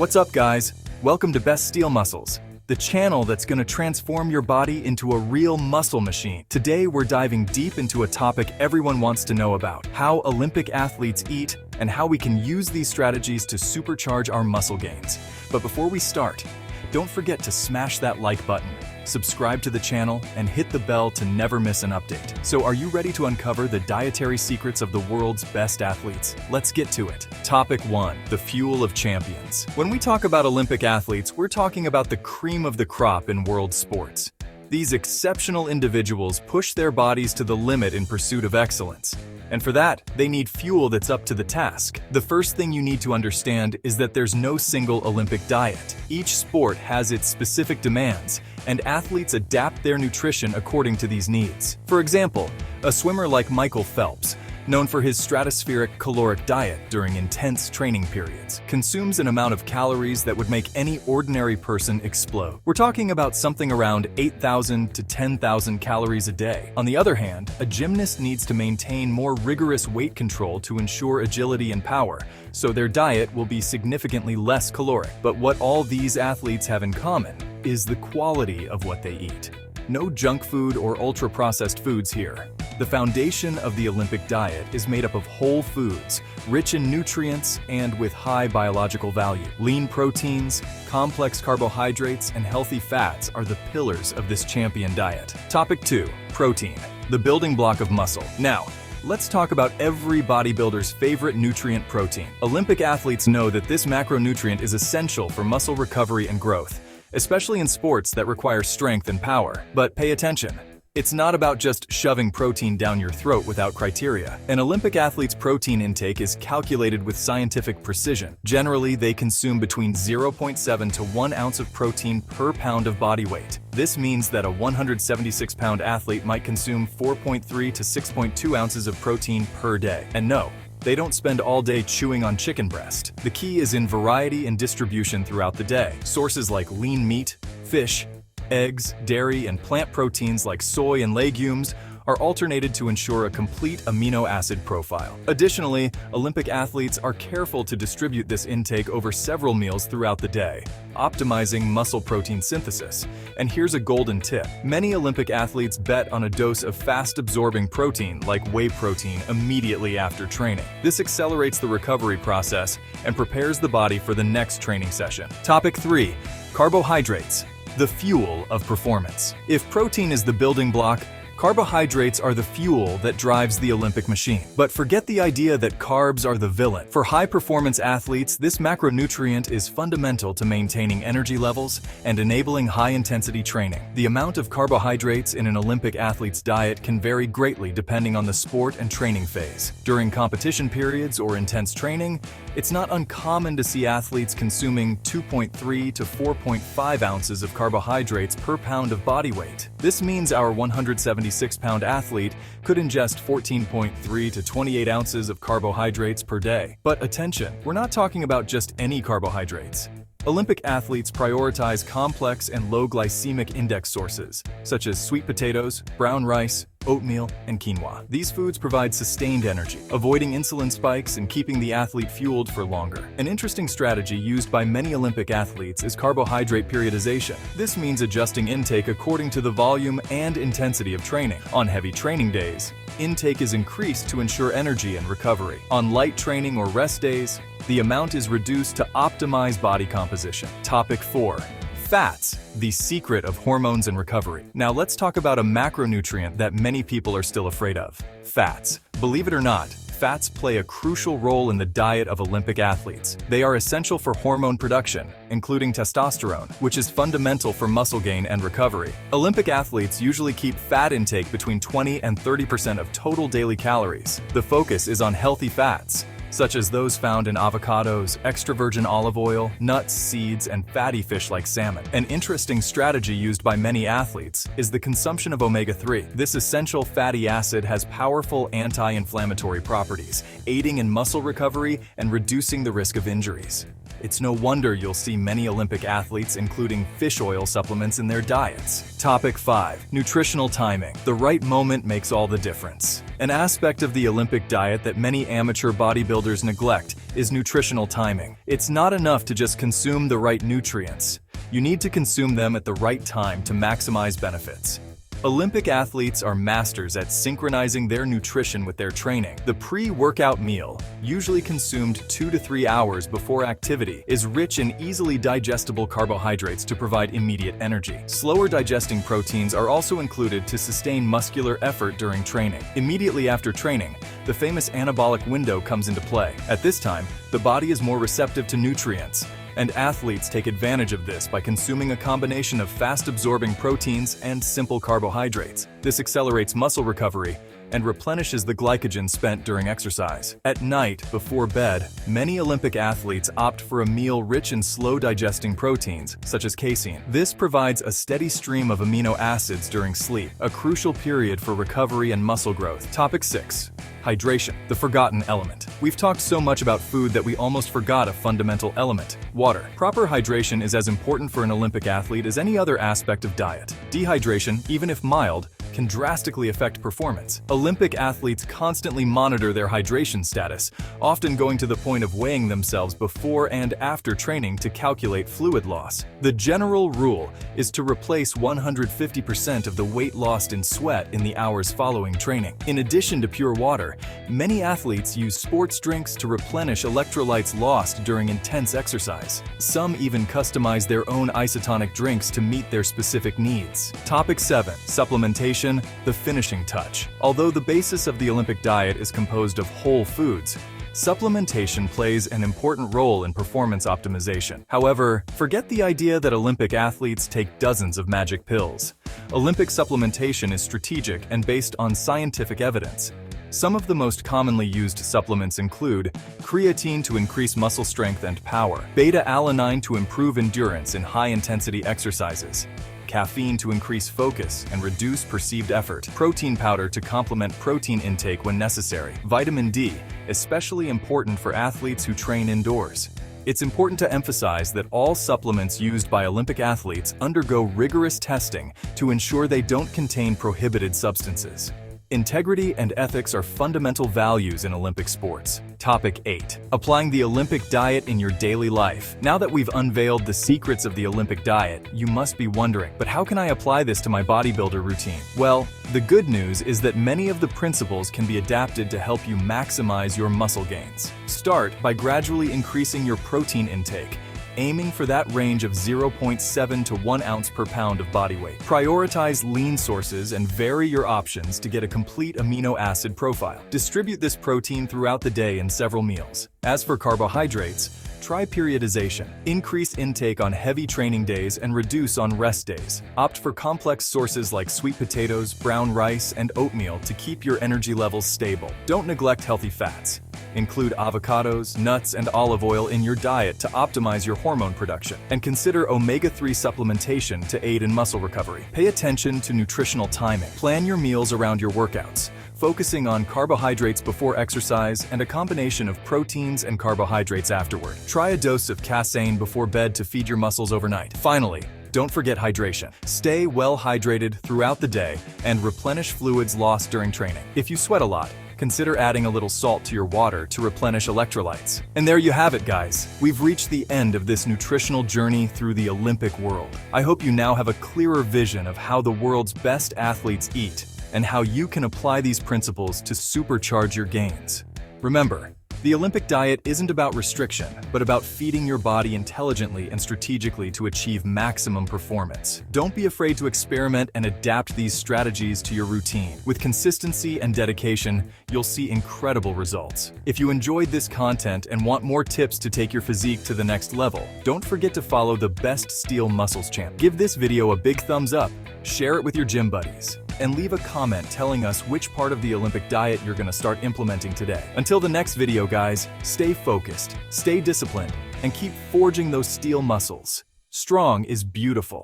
What's up, guys? Welcome to Best Steel Muscles, the channel that's going to transform your body into a real muscle machine. Today, we're diving deep into a topic everyone wants to know about: how Olympic athletes eat and how we can use these strategies to supercharge our muscle gains. But before we start, don't forget to smash that like button, subscribe to the channel, and hit the bell to never miss an update. So are you ready to uncover the dietary secrets of the world's best athletes? Let's get to it. Topic 1. The fuel of champions. When we talk about Olympic athletes, we're talking about the cream of the crop in world sports. These exceptional individuals push their bodies to the limit in pursuit of excellence. And for that, they need fuel that's up to the task. The first thing you need to understand is that there's no single Olympic diet. Each sport has its specific demands, and athletes adapt their nutrition according to these needs. For example, a swimmer like Michael Phelps, known for his stratospheric caloric diet during intense training periods, consumes an amount of calories that would make any ordinary person explode. We're talking about something around 8,000 to 10,000 calories a day. On the other hand, a gymnast needs to maintain more rigorous weight control to ensure agility and power, so their diet will be significantly less caloric. But what all these athletes have in common is the quality of what they eat. No junk food or ultra-processed foods here. The foundation of the Olympic diet is made up of whole foods, rich in nutrients and with high biological value. Lean proteins, complex carbohydrates, and healthy fats are the pillars of this champion diet. Topic 2. Protein, the building block of muscle. Now, let's talk about every bodybuilder's favorite nutrient: protein. Olympic athletes know that this macronutrient is essential for muscle recovery and growth, especially in sports that require strength and power. But pay attention. It's not about just shoving protein down your throat without criteria. An Olympic athlete's protein intake is calculated with scientific precision. Generally, they consume between 0.7 to 1 ounce of protein per pound of body weight. This means that a 176-pound athlete might consume 4.3 to 6.2 ounces of protein per day. And no, they don't spend all day chewing on chicken breast. The key is in variety and distribution throughout the day. Sources like lean meat, fish, eggs, dairy, and plant proteins like soy and legumes are alternated to ensure a complete amino acid profile. Additionally, Olympic athletes are careful to distribute this intake over several meals throughout the day, optimizing muscle protein synthesis. And here's a golden tip. Many Olympic athletes bet on a dose of fast-absorbing protein like whey protein immediately after training. This accelerates the recovery process and prepares the body for the next training session. Topic 3. Carbohydrates, the fuel of performance. If protein is the building block, carbohydrates are the fuel that drives the Olympic machine. But forget the idea that carbs are the villain. For high-performance athletes, this macronutrient is fundamental to maintaining energy levels and enabling high-intensity training. The amount of carbohydrates in an Olympic athlete's diet can vary greatly depending on the sport and training phase. During competition periods or intense training, it's not uncommon to see athletes consuming 2.3 to 4.5 ounces of carbohydrates per pound of body weight. This means our 176-pound athlete could ingest 14.3 to 28 ounces of carbohydrates per day. But attention, we're not talking about just any carbohydrates. Olympic athletes prioritize complex and low glycemic index sources, such as sweet potatoes, brown rice, oatmeal, and quinoa. These foods provide sustained energy, avoiding insulin spikes and keeping the athlete fueled for longer. An interesting strategy used by many Olympic athletes is carbohydrate periodization. This means adjusting intake according to the volume and intensity of training. On heavy training days, intake is increased to ensure energy and recovery. On light training or rest days, the amount is reduced to optimize body composition. Topic 4. Fats, the secret of hormones and recovery. Now let's talk about a macronutrient that many people are still afraid of: fats. Believe it or not, fats play a crucial role in the diet of Olympic athletes. They are essential for hormone production, including testosterone, which is fundamental for muscle gain and recovery. Olympic athletes usually keep fat intake between 20 and 30% of total daily calories. The focus is on healthy fats, such as those found in avocados, extra virgin olive oil, nuts, seeds, and fatty fish like salmon. An interesting strategy used by many athletes is the consumption of omega-3. This essential fatty acid has powerful anti-inflammatory properties, aiding in muscle recovery and reducing the risk of injuries. It's no wonder you'll see many Olympic athletes including fish oil supplements in their diets. Topic 5. Nutritional timing. The right moment makes all the difference. An aspect of the Olympic diet that many amateur bodybuilders neglect is nutritional timing. It's not enough to just consume the right nutrients. You need to consume them at the right time to maximize benefits. Olympic athletes are masters at synchronizing their nutrition with their training. The pre-workout meal, usually consumed 2 to 3 hours before activity, is rich in easily digestible carbohydrates to provide immediate energy. Slower digesting proteins are also included to sustain muscular effort during training. Immediately after training, the famous anabolic window comes into play. At this time, the body is more receptive to nutrients, and athletes take advantage of this by consuming a combination of fast-absorbing proteins and simple carbohydrates. This accelerates muscle recovery and replenishes the glycogen spent during exercise. At night, before bed, many Olympic athletes opt for a meal rich in slow-digesting proteins, such as casein. This provides a steady stream of amino acids during sleep, a crucial period for recovery and muscle growth. Topic 6. Hydration, the forgotten element. We've talked so much about food that we almost forgot a fundamental element: water. Proper hydration is as important for an Olympic athlete as any other aspect of diet. Dehydration, even if mild, can drastically affect performance. Olympic athletes constantly monitor their hydration status, often going to the point of weighing themselves before and after training to calculate fluid loss. The general rule is to replace 150% of the weight lost in sweat in the hours following training. In addition to pure water, many athletes use sports drinks to replenish electrolytes lost during intense exercise. Some even customize their own isotonic drinks to meet their specific needs. Topic 7. Supplementation, the finishing touch. Although the basis of the Olympic diet is composed of whole foods, supplementation plays an important role in performance optimization. However, forget the idea that Olympic athletes take dozens of magic pills. Olympic supplementation is strategic and based on scientific evidence. Some of the most commonly used supplements include creatine to increase muscle strength and power, beta-alanine to improve endurance in high-intensity exercises, caffeine to increase focus and reduce perceived effort, protein powder to complement protein intake when necessary, vitamin D, especially important for athletes who train indoors. It's important to emphasize that all supplements used by Olympic athletes undergo rigorous testing to ensure they don't contain prohibited substances. Integrity and ethics are fundamental values in Olympic sports. Topic 8. Applying the Olympic diet in your daily life. Now that we've unveiled the secrets of the Olympic diet, you must be wondering, but how can I apply this to my bodybuilder routine? Well, the good news is that many of the principles can be adapted to help you maximize your muscle gains. Start by gradually increasing your protein intake, aiming for that range of 0.7 to 1 ounce per pound of body weight. Prioritize lean sources and vary your options to get a complete amino acid profile. Distribute this protein throughout the day in several meals. As for carbohydrates, try periodization. Increase intake on heavy training days and reduce on rest days. Opt for complex sources like sweet potatoes, brown rice, and oatmeal to keep your energy levels stable. Don't neglect healthy fats. Include avocados, nuts, and olive oil in your diet to optimize your hormone production. And consider omega-3 supplementation to aid in muscle recovery. Pay attention to nutritional timing. Plan your meals around your workouts, focusing on carbohydrates before exercise and a combination of proteins and carbohydrates afterward. Try a dose of casein before bed to feed your muscles overnight. Finally, don't forget hydration. Stay well hydrated throughout the day and replenish fluids lost during training. If you sweat a lot, consider adding a little salt to your water to replenish electrolytes. And there you have it, guys. We've reached the end of this nutritional journey through the Olympic world. I hope you now have a clearer vision of how the world's best athletes eat and how you can apply these principles to supercharge your gains. Remember, the Olympic diet isn't about restriction, but about feeding your body intelligently and strategically to achieve maximum performance. Don't be afraid to experiment and adapt these strategies to your routine. With consistency and dedication, you'll see incredible results. If you enjoyed this content and want more tips to take your physique to the next level, don't forget to follow the Best Steel Muscles channel. Give this video a big thumbs up, share it with your gym buddies, and leave a comment telling us which part of the Olympic diet you're going to start implementing today. Until the next video, guys, stay focused, stay disciplined, and keep forging those steel muscles. Strong is beautiful.